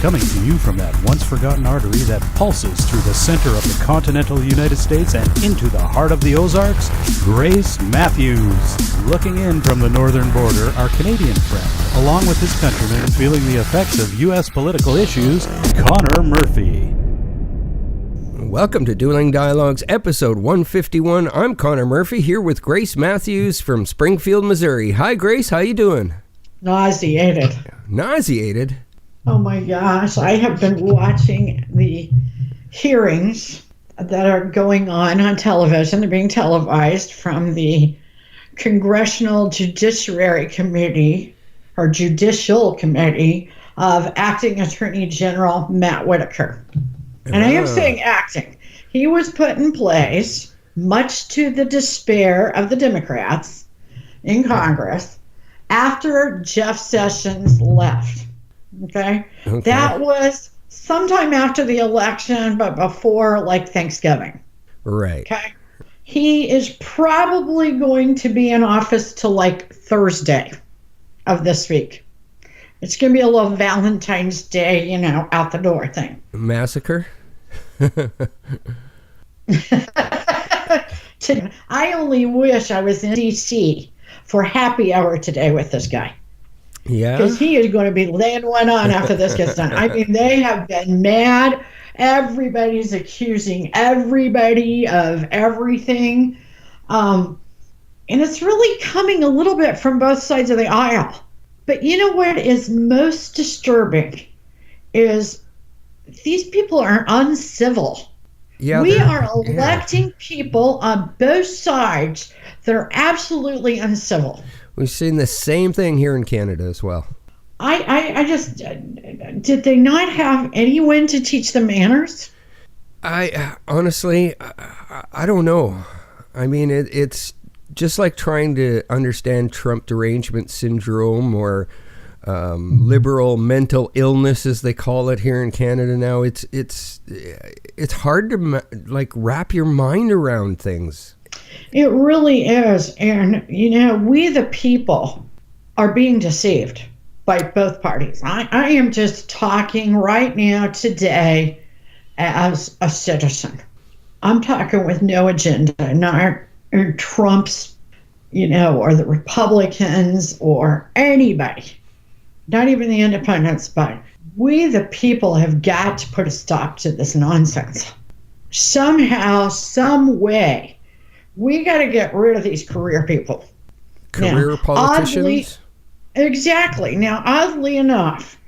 Coming to you from that once-forgotten artery that pulses through the center of the continental United States and into the heart of the Ozarks, Grace Matthews. Looking in from the northern border, our Canadian friend, along with his countrymen feeling the effects of U.S. political issues, Connor Murphy. Welcome to Dueling Dialogues Ep.151. I'm Connor Murphy here with Grace Matthews from Springfield, Missouri. Hi, Grace. How you doing? Nauseated. Nauseated? Oh my gosh, I have been watching the hearings that are going on television. They're being televised from the Congressional Judiciary Committee, or Judicial Committee, of Acting Attorney General Matt Whitaker. And I am saying acting. He was put in place, much to the despair of the Democrats in Congress, after Jeff Sessions left. Okay? That was sometime after the election, but before Thanksgiving. Right. Okay. He is probably going to be in office till Thursday of this week. It's going to be a little Valentine's Day, out the door thing. Massacre? I only wish I was in D.C. for happy hour today with this guy. Yeah. Because he is going to be laying one on after this gets done. I mean, they have been mad. Everybody's accusing everybody of everything. And it's really coming a little bit from both sides of the aisle. But you know what is most disturbing is these people are uncivil. Yeah, we are electing people on both sides that are absolutely uncivil. We've seen the same thing here in Canada as well. I just, did they not have anyone to teach them manners? I honestly don't know. I mean, it's just like trying to understand Trump derangement syndrome or liberal mental illness, as they call it here in Canada now. It's hard to wrap your mind around things. It really is. And, we the people are being deceived by both parties. I am just talking right now today as a citizen. I'm talking with no agenda, not Trump's, or the Republicans or anybody, not even the independents, but we the people have got to put a stop to this nonsense. Somehow, some way, we got to get rid of these career people. Career politicians? Exactly. Now, oddly enough,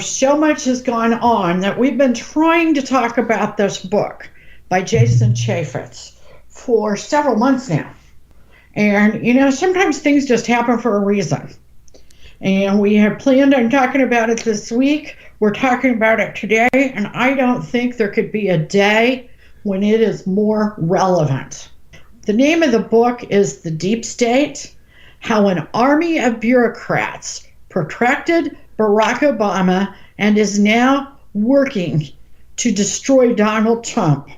so much has gone on that we've been trying to talk about this book by Jason Chaffetz for several months now. And, sometimes things just happen for a reason. And we have planned on talking about it this week. We're talking about it today, and I don't think there could be a day when it is more relevant. The name of the book is The Deep State: How an Army of Bureaucrats Protected Barack Obama and is now working to destroy Donald Trump.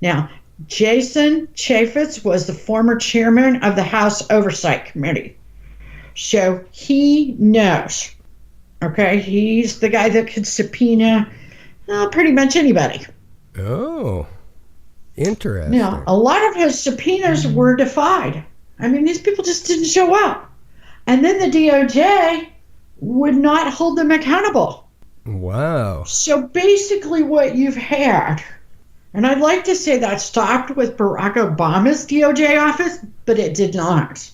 Now, Jason Chaffetz was the former chairman of the House Oversight Committee. So he knows, okay? He's the guy that could subpoena pretty much anybody. Oh, interesting. Now, a lot of his subpoenas were defied. I mean, these people just didn't show up. And then the DOJ would not hold them accountable. Wow. So basically what you've had, and I'd like to say that stopped with Barack Obama's DOJ office, but it did not.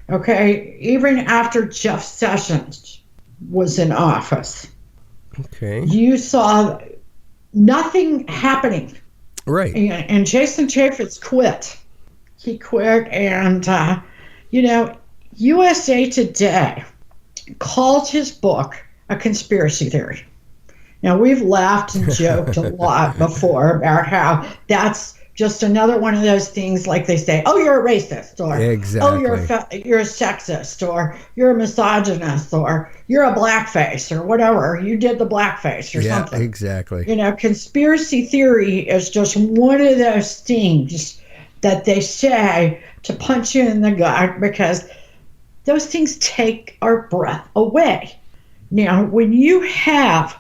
Okay, even after Jeff Sessions was in office. Okay. You saw nothing happening. Right. And Jason Chaffetz quit. He quit, and, USA Today called his book a conspiracy theory. Now, we've laughed and joked a lot before about how that's just another one of those things, like they say, oh, you're a racist, or exactly. oh, you're a sexist, or you're a misogynist, or you're a blackface, or whatever. You did the blackface or something. Yeah, exactly. Conspiracy theory is just one of those things that they say to punch you in the gut, because those things take our breath away. Now, when you have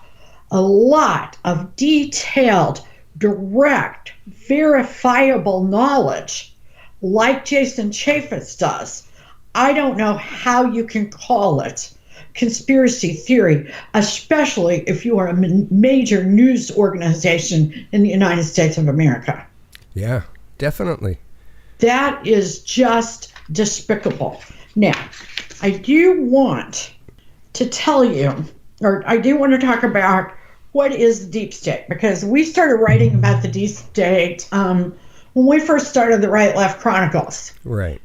a lot of detailed, direct, verifiable knowledge, like Jason Chaffetz does, I don't know how you can call it conspiracy theory, especially if you are a major news organization in the United States of America. Yeah, definitely. That is just despicable. Now, I do want to tell you, or I do want to talk about what is the deep state, because we started writing about the deep state when we first started the Right Left Chronicles. Right.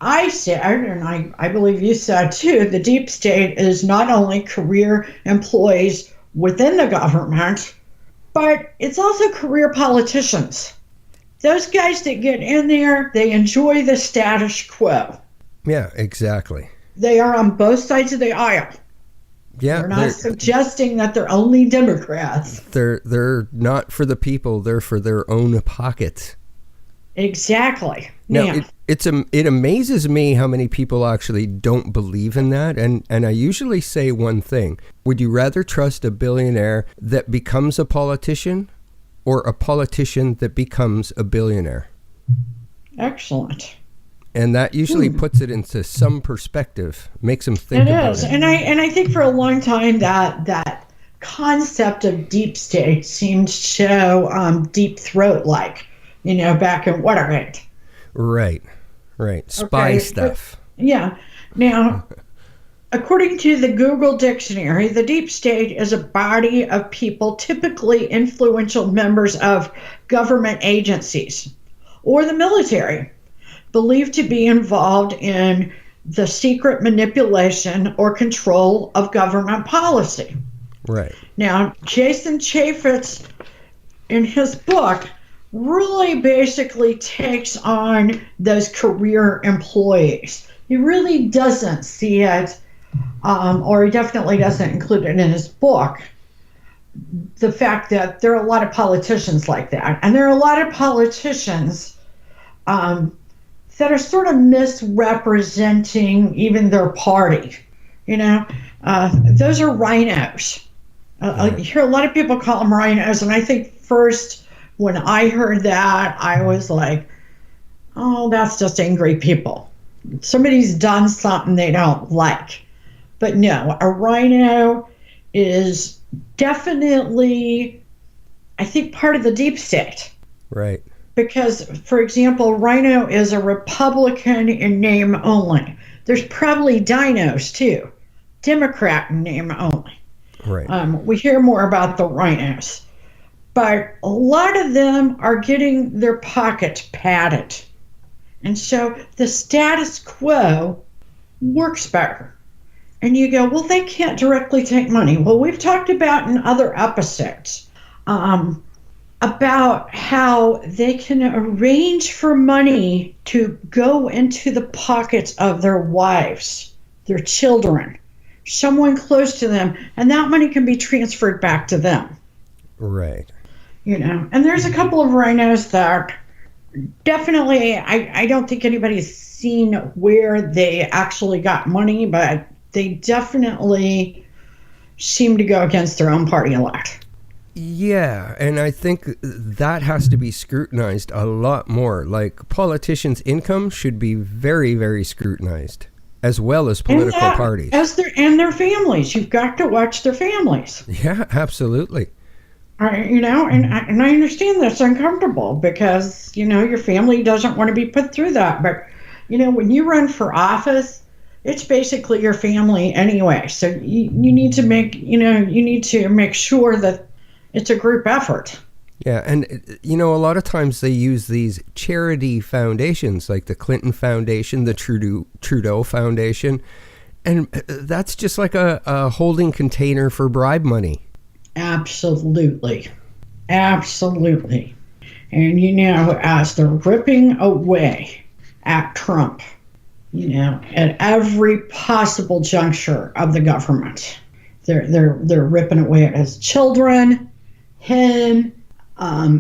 I said, and I believe you said too, the deep state is not only career employees within the government, but it's also career politicians. Those guys that get in there, they enjoy the status quo. Yeah, exactly. They are on both sides of the aisle. Yeah, We're not suggesting that they're only Democrats. They're not for the people, they're for their own pockets. Exactly. Now, it amazes me how many people actually don't believe in that. And I usually say one thing. Would you rather trust a billionaire that becomes a politician or a politician that becomes a billionaire? Excellent. And that usually puts it into some perspective, makes them think about it. It is. And I think for a long time that concept of deep state seemed so deep throat-like, back in Watergate. Right. Spy stuff. Yeah. Now, according to the Google Dictionary, the deep state is a body of people, typically influential members of government agencies or the military, believed to be involved in the secret manipulation or control of government policy. Right. Now, Jason Chaffetz, in his book, really basically takes on those career employees. He really doesn't see it, or he definitely doesn't include it in his book, the fact that there are a lot of politicians like that. And there are a lot of politicians that are sort of misrepresenting even their party. Those are rhinos. You hear a lot of people call them rhinos, and I think first when I heard that, I was like, oh, that's just angry people. Somebody's done something they don't like. But no, a rhino is definitely, I think, part of the deep state. Right. Because, for example, rhino is a Republican in name only. There's probably dinos too, Democrat in name only. Right. We hear more about the rhinos. But a lot of them are getting their pockets padded. And so the status quo works better. And you go, well, they can't directly take money. Well, we've talked about in other episodes about how they can arrange for money to go into the pockets of their wives, their children, someone close to them, and that money can be transferred back to them. Right. And there's a couple of rhinos that definitely, I don't think anybody's seen where they actually got money, but they definitely seem to go against their own party a lot. Yeah, and I think that has to be scrutinized a lot more. Like, politicians' income should be very, very scrutinized, as well as political parties. And their families. You've got to watch their families. Yeah, absolutely. And I understand that's uncomfortable because, your family doesn't want to be put through that. But, when you run for office, it's basically your family anyway. So you need to make sure that it's a group effort. Yeah, and, a lot of times they use these charity foundations like the Clinton Foundation, the Trudeau Foundation, and that's just like a holding container for bribe money. Absolutely. And, as they're ripping away at Trump, at every possible juncture of the government, they're ripping away at his children, him,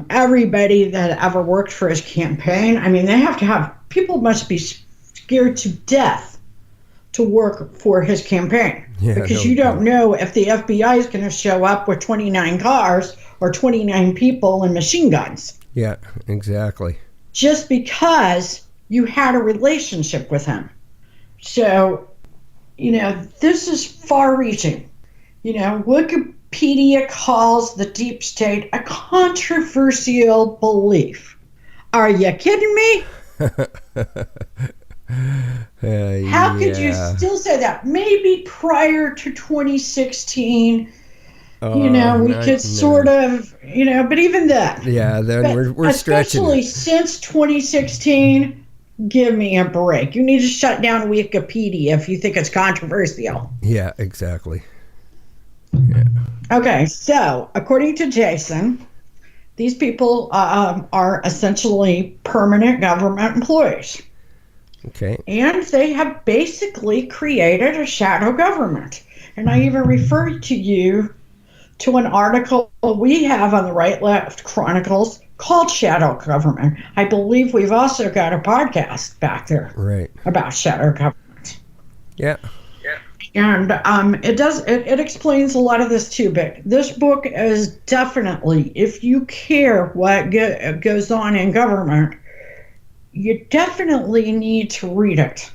everybody that ever worked for his campaign. I mean, people must be scared to death to work for his campaign. Yeah, because no you don't doubt. know if the FBI is going to show up with 29 cars or 29 people and machine guns. Yeah, exactly. Just because you had a relationship with him. So, this is far-reaching. Wikipedia calls the deep state a controversial belief. Are you kidding me? How could you still say that? Maybe prior to 2016, we could sort of, but even then. Yeah, then we're stretching especially it. since 2016, give me a break. You need to shut down Wikipedia if you think it's controversial. Yeah, exactly. Okay, so according to Jason, these people are essentially permanent government employees. Okay. And they have basically created a shadow government. And I even referred to you to an article we have on the Right Left Chronicles called Shadow Government. I believe we've also got a podcast back there about shadow government. Yeah. And it explains a lot of this too, but this book is definitely, if you care what goes on in government, you definitely need to read it.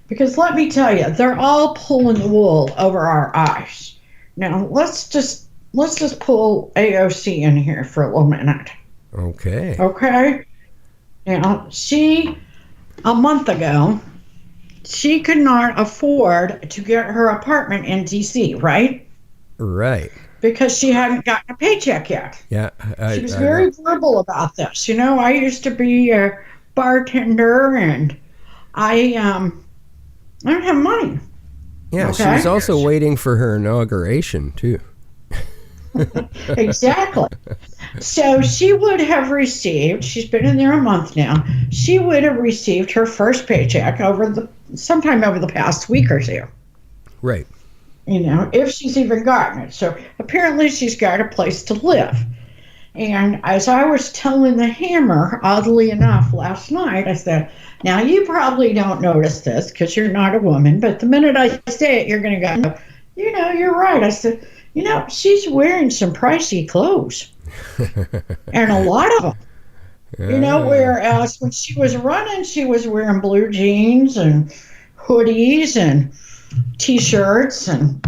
Because let me tell you, they're all pulling the wool over our eyes. Now, let's just pull AOC in here for a little minute. Okay. Now, a month ago, she could not afford to get her apartment in D.C., right? Right. Because she hadn't gotten a paycheck yet. Yeah. She was very verbal about this. I used to be a bartender, and I don't have money. Yeah, she was also waiting for her inauguration, too. Exactly. So she would have received, she's been in there a month now, she would have received her first paycheck sometime over the past week or two. Right. If she's even gotten it. So apparently she's got a place to live. And as I was telling the Hammer, oddly enough, last night, I said, now you probably don't notice this because you're not a woman, but the minute I say it, you're going to go, you're right. I said, she's wearing some pricey clothes. And a lot of them. Whereas when she was running, she was wearing blue jeans and hoodies and T-shirts and,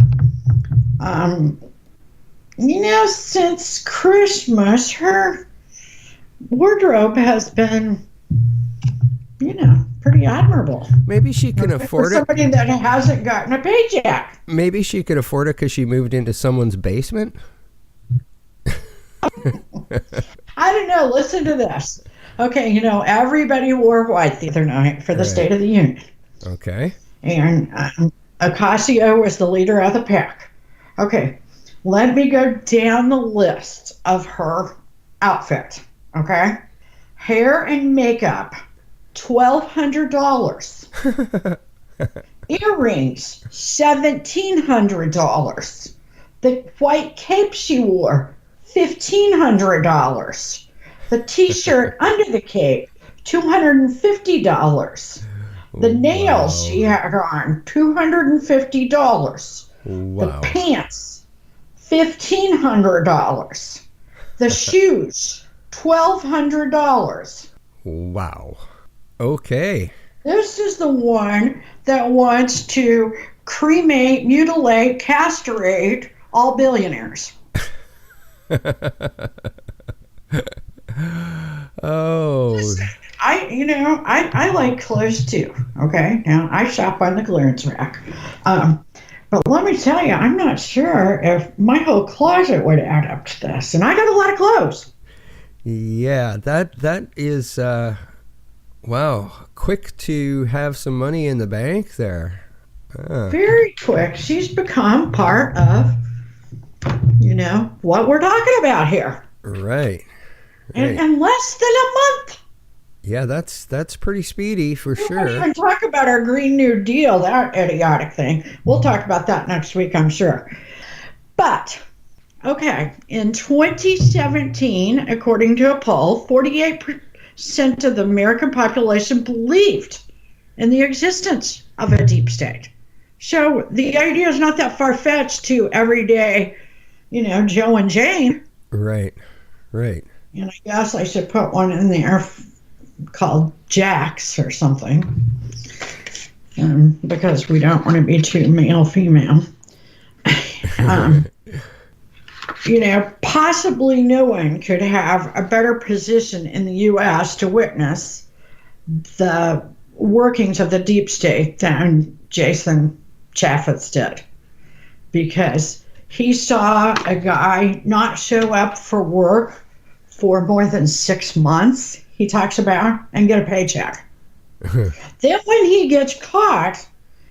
since Christmas, her wardrobe has been, pretty admirable. Maybe she can afford it. For somebody that hasn't gotten a paycheck. Maybe she could afford it because she moved into someone's basement. I don't know. Listen to this. Okay, everybody wore white the other night for the State of the Union. Okay. And Ocasio was the leader of the pack. Okay, let me go down the list of her outfit. Okay, hair and makeup, $1,200. Earrings, $1,700. The white cape she wore, $1,500. The T-shirt under the cape, $250. The nails she had on, $250. Wow. The pants, $1,500. The shoes, $1,200. Wow. Okay. This is the one that wants to cremate, mutilate, castrate all billionaires. Oh. Listen, I like clothes too. Okay, now I shop on the clearance rack, but let me tell you, I'm not sure if my whole closet would add up to this, and I got a lot of clothes. Yeah, that is wow, quick to have some money in the bank there. Very quick. She's become part of, what we're talking about here. Right. In less than a month. Yeah, that's pretty speedy for sure. We won't even talk about our Green New Deal, that idiotic thing. We'll talk about that next week, I'm sure. But, okay, in 2017, according to a poll, 48% of the American population believed in the existence of a deep state. So the idea is not that far-fetched to everyday, Joe and Jane. Right. And I guess I should put one in there called Jax or something, because we don't want to be too male-female. Possibly no one could have a better position in the U.S. to witness the workings of the deep state than Jason Chaffetz did, because he saw a guy not show up for work for more than 6 months, he talks about, and get a paycheck. Then when he gets caught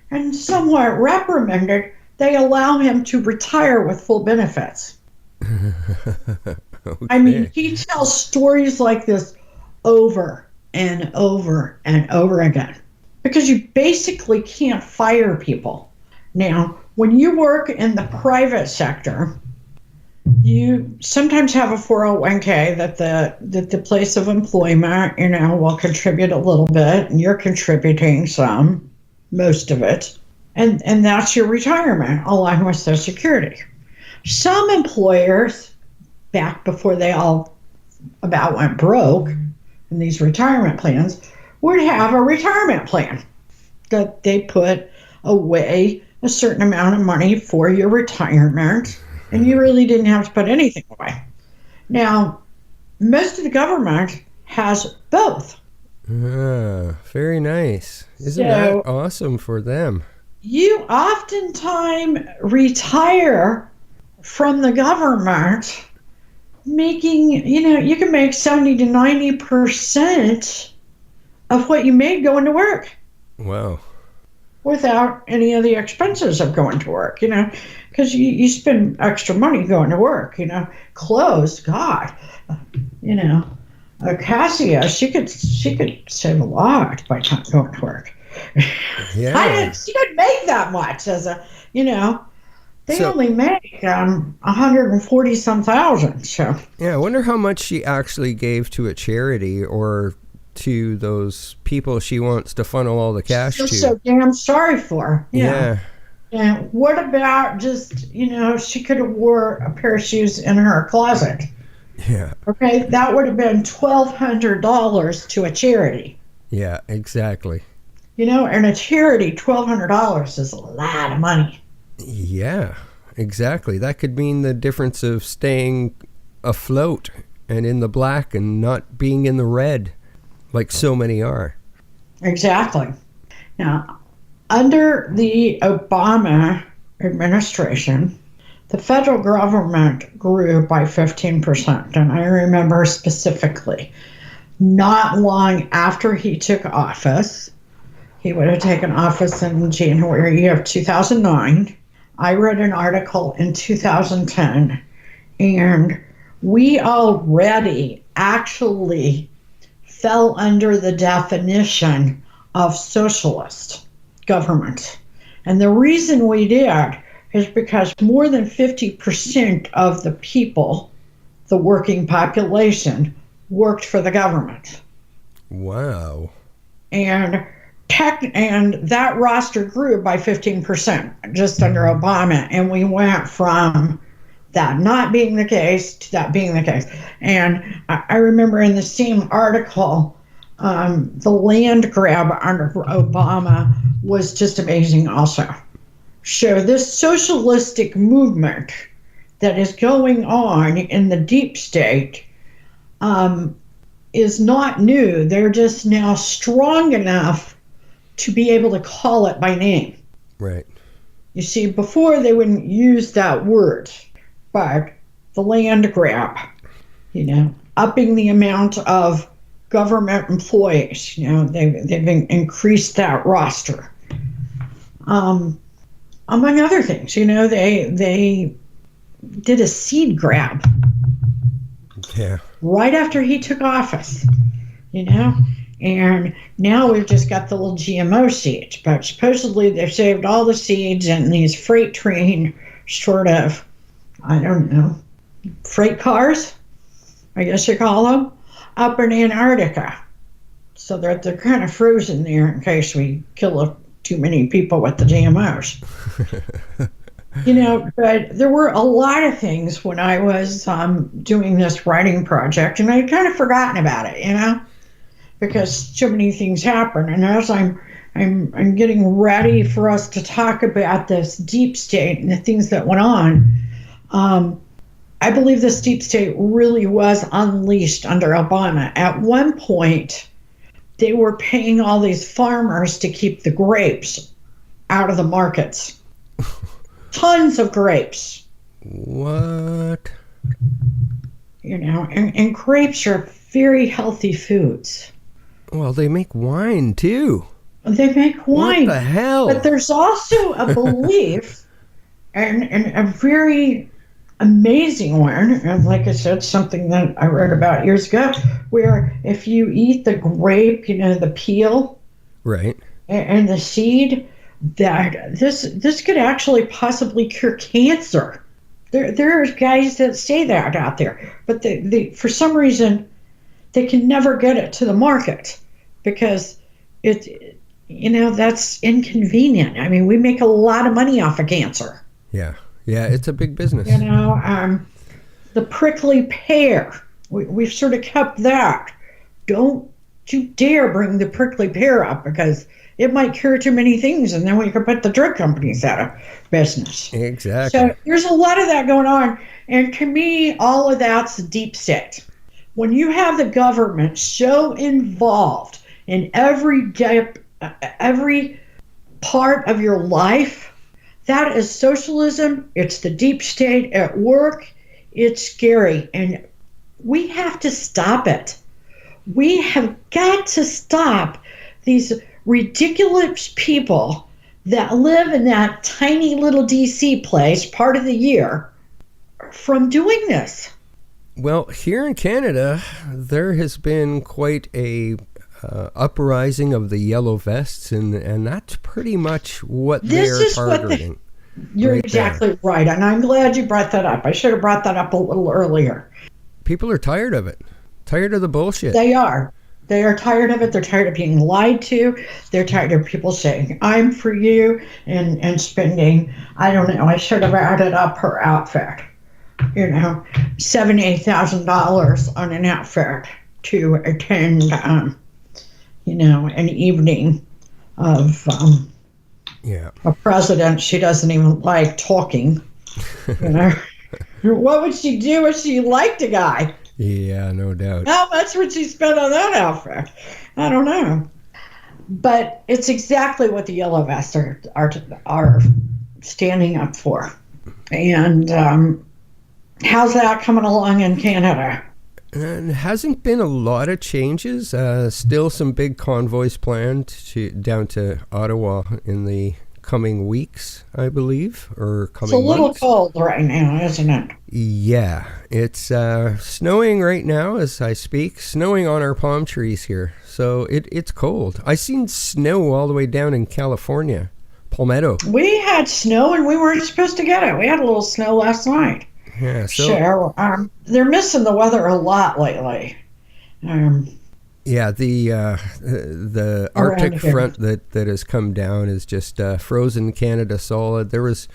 and somewhat reprimanded, they allow him to retire with full benefits. Okay. I mean, he tells stories like this over and over and over again, because you basically can't fire people. Now, when you work in the private sector, you sometimes have a 401k that the place of employment, will contribute a little bit, and you're contributing most of it, and that's your retirement along with Social Security. Some employers, back before they all about went broke in these retirement plans, would have a retirement plan that they put away a certain amount of money for your retirement, and you really didn't have to put anything away. Now, most of the government has both. Very nice. Isn't that awesome for them? You oftentimes retire from the government making, you can make 70 to 90% of what you made going to work. Wow. Without any of the expenses of going to work, because you spend extra money going to work, clothes, God, Cassia, she could save a lot by not going to work. Yeah. She didn't make that much as a, they only make 140 some thousand. So yeah, I wonder how much she actually gave to a charity or to those people she wants to funnel all the cash to. So damn sorry for her. Yeah. And what about just, she could have wore a pair of shoes in her closet. Yeah. Okay, that would have been $1,200 to a charity. Yeah, exactly. And a charity, $1,200 is a lot of money. Yeah, exactly. That could mean the difference of staying afloat and in the black and not being in the red, like so many are. Exactly. Now, under the Obama administration, the federal government grew by 15%. And I remember specifically, not long after he took office, he would have taken office in January of 2009. I read an article in 2010, and we already actually fell under the definition of socialist government. And the reason we did is because more than 50% of the people, the working population, worked for the government. Wow. And that roster grew by 15% just under Obama, and we went from that not being the case to that being the case. And I remember in the same article, the land grab under Obama was just amazing also. So this socialistic movement that is going on in the deep state is not new. They're just now strong enough to be able to call it by name. Right. You see, before they wouldn't use that word, but the land grab, upping the amount of government employees, they've increased that roster. Among other things, they did a seed grab. Yeah. Right after he took office, and now we've just got the little GMO seeds, but supposedly they've saved all the seeds in these freight train sort of, I don't know, freight cars, I guess you call them, up in Antarctica. so that they're kind of frozen there in case we kill too many people with the GMOs. But there were a lot of things when I was doing this writing project, and I'd kind of forgotten about it, because so many things happen. And as I'm getting ready for us to talk about this deep state and the things that went on, I believe this deep state really was unleashed under Obama. At one point, they were paying all these farmers to keep the grapes out of the markets. Tons of grapes. What? And grapes are very healthy foods. Well, they make wine too. They make wine. What the hell? But there's also a belief, and a very amazing one, and like I said, something that I read about years ago, where if you eat the grape, the peel, right, and the seed, that this could actually possibly cure cancer. There are guys that say that out there, but they for some reason they can never get it to the market because that's inconvenient. I mean, we make a lot of money off of cancer. Yeah, it's a big business. The prickly pear, we've sort of kept that. Don't you dare bring the prickly pear up because it might cure too many things, and then we could put the drug companies out of business. Exactly. So there's a lot of that going on, and to me, all of that's deep state. When you have the government so involved in every part of your life, that is socialism. It's the deep state at work. It's scary, and we have to stop it. We have got to stop these ridiculous people that live in that tiny little DC place part of the year from doing this. Well, here in Canada, there has been quite a uprising of the yellow vests, and that's pretty much what they're targeting. You're exactly right, and I'm glad you brought that up. I should have brought that up a little earlier. People are tired of it, tired of the bullshit. They are. They are tired of it. They're tired of being lied to. They're tired of people saying, I'm for you, and spending, I don't know, I should have added up her outfit. $78,000 on an outfit to attend, an evening of a president she doesn't even like talking. What would she do if she liked a guy? Yeah, no doubt. How much would she spend on that outfit? I don't know. But it's exactly what the yellow vests are standing up for. And how's that coming along in Canada? And hasn't been a lot of changes. Still some big convoys planned down to Ottawa in the coming weeks, I believe, or coming months. It's a little cold right now, isn't it? Yeah, it's snowing right now as I speak, snowing on our palm trees here. So it's cold. I seen snow all the way down in California, Palmetto. We had snow and we weren't supposed to get it. We had a little snow last night. Yeah, so they're missing the weather a lot lately. Yeah, the Arctic front that has come down is just frozen Canada solid. There was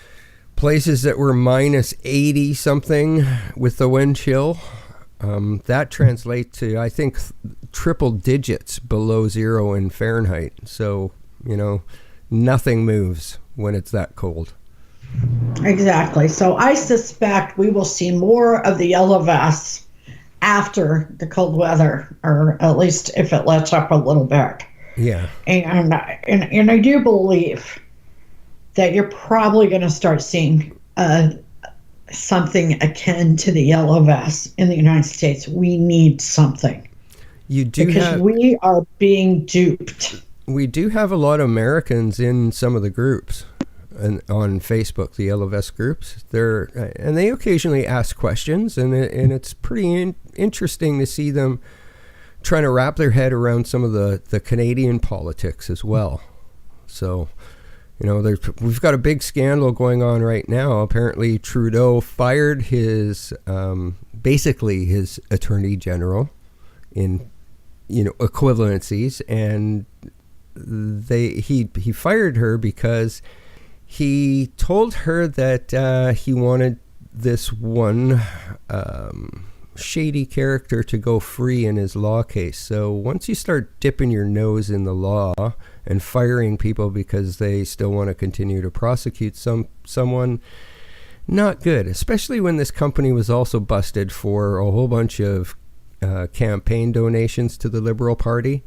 places that were minus 80 something with the wind chill. That translates to, I think, triple digits below zero in Fahrenheit. So, nothing moves when it's that cold. Exactly. So I suspect we will see more of the yellow vests after the cold weather, or at least if it lets up a little bit. Yeah. And I do believe that you're probably going to start seeing something akin to the yellow vests in the United States. We need something. Because we are being duped. We do have a lot of Americans in some of the groups. And on Facebook, the Yellow Vest groups, and they occasionally ask questions, and it's pretty interesting to see them trying to wrap their head around some of the Canadian politics as well. So, we've got a big scandal going on right now. Apparently, Trudeau fired basically his attorney general in equivalencies, and he fired her because he told her that he wanted this one shady character to go free in his law case. So once you start dipping your nose in the law and firing people because they still want to continue to prosecute someone, not good, especially when this company was also busted for a whole bunch of campaign donations to the Liberal Party,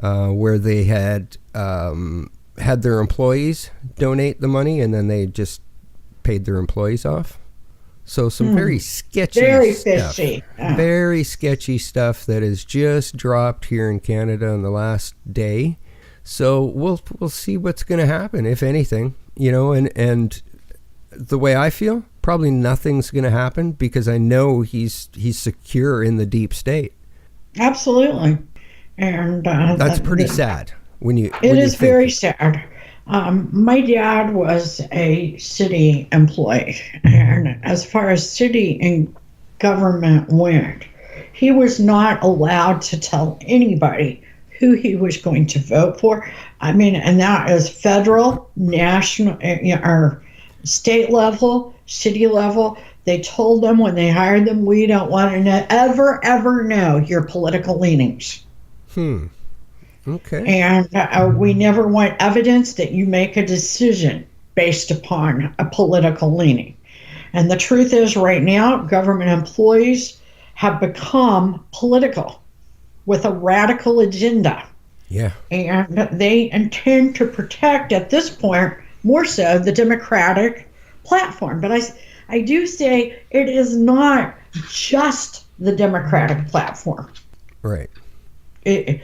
where they had their employees donate the money and then they just paid their employees off. So some very sketchy stuff. Fishy. Very sketchy stuff that has just dropped here in Canada in the last day. So we'll see what's going to happen, if anything, and the way I feel, probably nothing's going to happen because I know he's secure in the deep state. Absolutely. And that's pretty sad it is very sad. My dad was a city employee, and as far as city and government went, he was not allowed to tell anybody who he was going to vote for. I mean, and that is federal, national, or state level, city level. They told them when they hired them, we don't want to ever know your political leanings. Okay. And we never want evidence that you make a decision based upon a political leaning. And the truth is, right now, government employees have become political with a radical agenda. Yeah. And they intend to protect, at this point, more so the Democratic platform. But I do say it is not just the Democratic platform. Right. It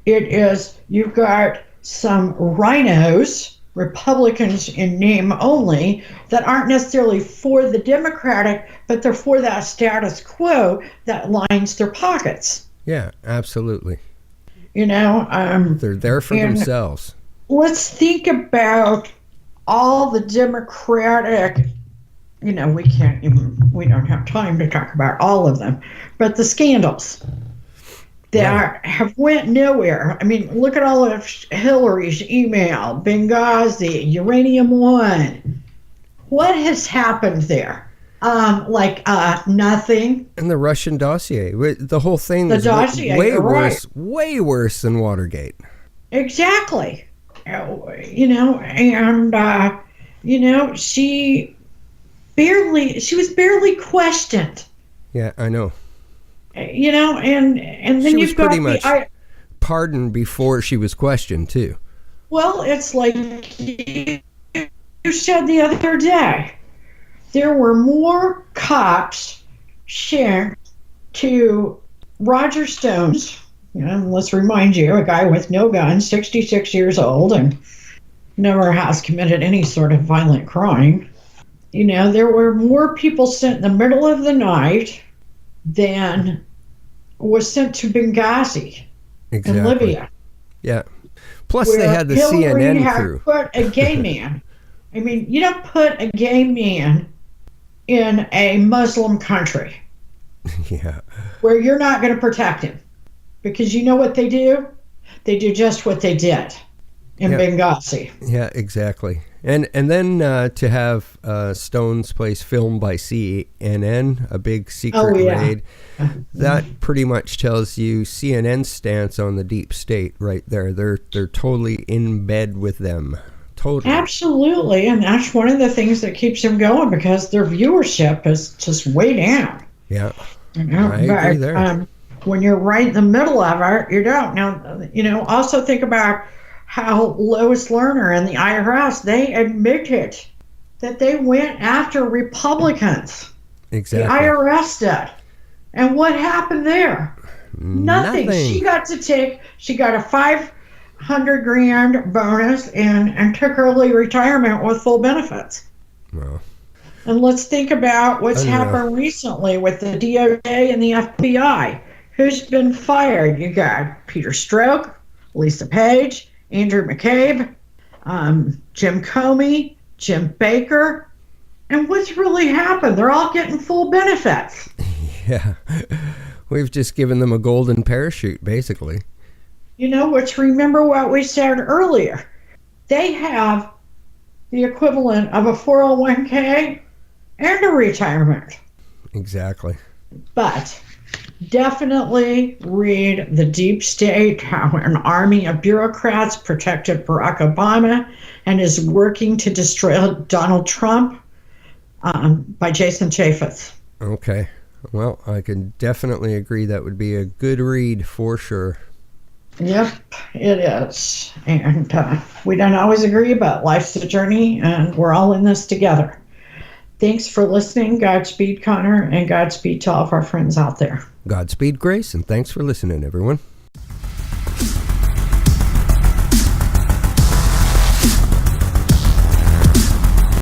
is, you've got some rhinos, Republicans in name only, that aren't necessarily for the Democratic, but they're for that status quo that lines their pockets. Yeah, absolutely. They're there for themselves. Let's think about all the Democratic, we don't have time to talk about all of them, but the scandals that have went nowhere. I mean, look at all of Hillary's email, Benghazi, Uranium One. What has happened there? Nothing. And the Russian dossier. The whole thing was way worse than Watergate. Exactly. She was barely questioned. Yeah, I know. And then she you've got pretty much pardoned before she was questioned too. Well, it's like you said the other day, there were more cops sent to Roger Stone's. Let's remind you, a guy with no gun, 66 years old, and never has committed any sort of violent crime. There were more people sent in the middle of the night than was sent to Benghazi in Libya. Yeah. Plus they had the Hillary CNN had crew. Put a gay man. I mean, you don't put a gay man in a Muslim country. Yeah. Where you're not going to protect him. Because you know what they do? They do just what they did in Benghazi. Yeah, exactly. And then to have Stone's place filmed by CNN, a big secret raid, that pretty much tells you CNN's stance on the deep state right there. They're totally in bed with them. Totally. Absolutely, and that's one of the things that keeps them going because their viewership is just way down. Yeah, I agree there. When you're right in the middle of it, you don't. Now, also think about how Lois Lerner and the IRS, they admitted that they went after Republicans. Exactly. The IRS did. And what happened there? Nothing. She got a $500,000 bonus and took early retirement with full benefits. Well. And let's think about what's happened recently with the DOJ and the FBI. Who's been fired? You got Peter Strzok, Lisa Page, Andrew McCabe, Jim Comey, Jim Baker. And what's really happened? They're all getting full benefits. Yeah. We've just given them a golden parachute, basically. Which remember what we said earlier. They have the equivalent of a 401k and a retirement. Exactly. But definitely read The Deep State, How an Army of Bureaucrats Protected Barack Obama and is Working to Destroy Donald Trump by Jason Chaffetz. Okay. Well, I can definitely agree that would be a good read for sure. Yep, it is. And we don't always agree, but life's a journey, and we're all in this together. Thanks for listening. Godspeed, Connor, and Godspeed to all of our friends out there. Godspeed, Grace, and thanks for listening, everyone.